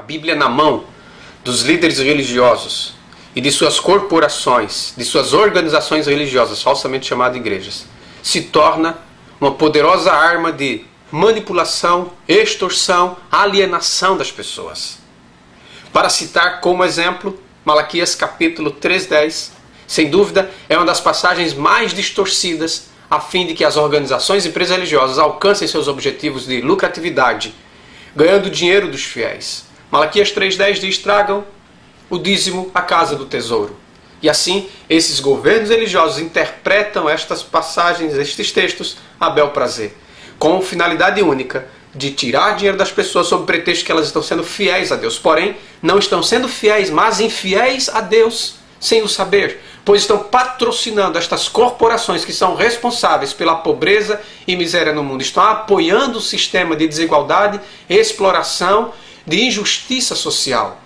Bíblia na mão dos líderes religiosos e de suas corporações, de suas organizações religiosas, falsamente chamadas igrejas, se torna uma poderosa arma de manipulação, extorsão, alienação das pessoas. Para citar como exemplo, Malaquias capítulo 3:10, sem dúvida é uma das passagens mais distorcidas a fim de que as organizações e empresas religiosas alcancem seus objetivos de lucratividade, ganhando dinheiro dos fiéis. Malaquias 3:10 diz: tragam o dízimo à casa do tesouro. E assim, esses governos religiosos interpretam estas passagens, estes textos, a bel prazer, com finalidade única de tirar dinheiro das pessoas sob pretexto que elas estão sendo fiéis a Deus. Porém, não estão sendo fiéis, mas infiéis a Deus, sem o saber, pois estão patrocinando estas corporações que são responsáveis pela pobreza e miséria no mundo. Estão apoiando o sistema de desigualdade, exploração, de injustiça social.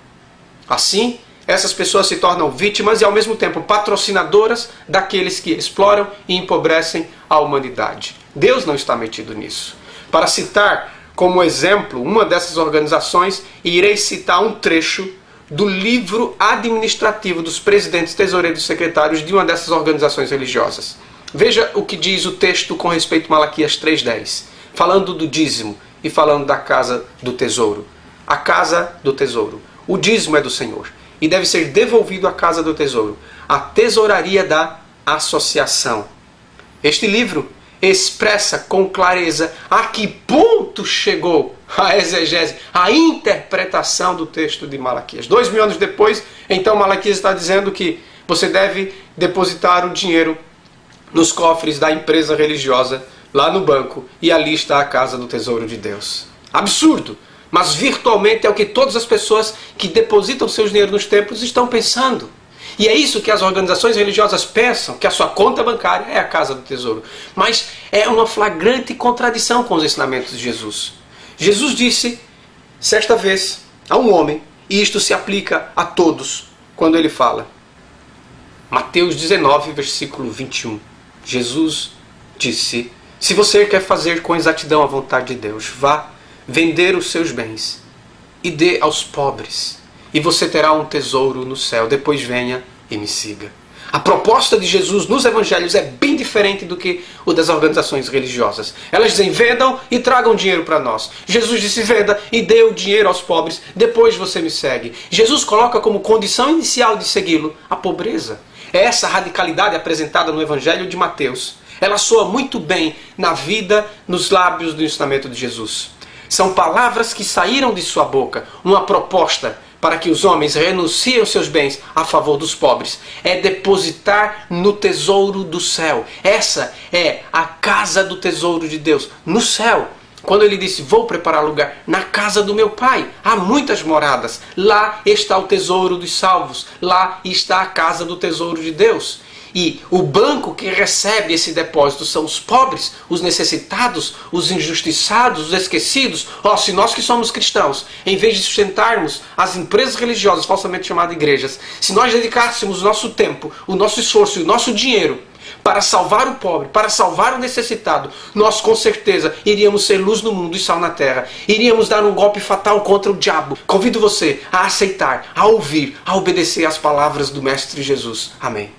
Assim, essas pessoas se tornam vítimas e ao mesmo tempo patrocinadoras daqueles que exploram e empobrecem a humanidade. Deus não está metido nisso. Para citar como exemplo uma dessas organizações, irei citar um trecho do livro administrativo dos presidentes, tesoureiros e secretários de uma dessas organizações religiosas. Veja o que diz o texto com respeito a Malaquias 3:10, falando do dízimo e falando da casa do tesouro. A casa do tesouro. O dízimo é do Senhor e deve ser devolvido à casa do tesouro, a tesouraria da associação. Este livro expressa com clareza a que ponto chegou a exegese, a interpretação do texto de Malaquias. 2000 anos depois, então Malaquias está dizendo que você deve depositar o dinheiro nos cofres da empresa religiosa, lá no banco, e ali está a casa do tesouro de Deus. Absurdo! Mas virtualmente é o que todas as pessoas que depositam seu dinheiro nos templos estão pensando. E é isso que as organizações religiosas pensam, que a sua conta bancária é a casa do tesouro. Mas é uma flagrante contradição com os ensinamentos de Jesus. Jesus disse, certa vez, a um homem, e isto se aplica a todos, quando ele fala. Mateus 19, versículo 21. Jesus disse, se você quer fazer com exatidão a vontade de Deus, vá vender os seus bens e dê aos pobres, e você terá um tesouro no céu. Depois venha e me siga. A proposta de Jesus nos evangelhos é bem diferente do que o das organizações religiosas. Elas dizem, vendam e tragam dinheiro para nós. Jesus disse, venda e dê o dinheiro aos pobres, depois você me segue. Jesus coloca como condição inicial de segui-lo a pobreza. É essa radicalidade apresentada no evangelho de Mateus. Ela soa muito bem na vida, nos lábios do ensinamento de Jesus. São palavras que saíram de sua boca, uma proposta para que os homens renunciem aos seus bens a favor dos pobres. É depositar no tesouro do céu. Essa é a casa do tesouro de Deus, no céu. Quando ele disse, vou preparar lugar na casa do meu pai, há muitas moradas. Lá está o tesouro dos salvos. Lá está a casa do tesouro de Deus. E o banco que recebe esse depósito são os pobres, os necessitados, os injustiçados, os esquecidos. Se nós que somos cristãos, em vez de sustentarmos as empresas religiosas falsamente chamadas igrejas, se nós dedicássemos o nosso tempo, o nosso esforço e o nosso dinheiro para salvar o pobre, para salvar o necessitado, nós com certeza iríamos ser luz no mundo e sal na terra. Iríamos dar um golpe fatal contra o diabo. Convido você a aceitar, a ouvir, a obedecer às palavras do Mestre Jesus. Amém.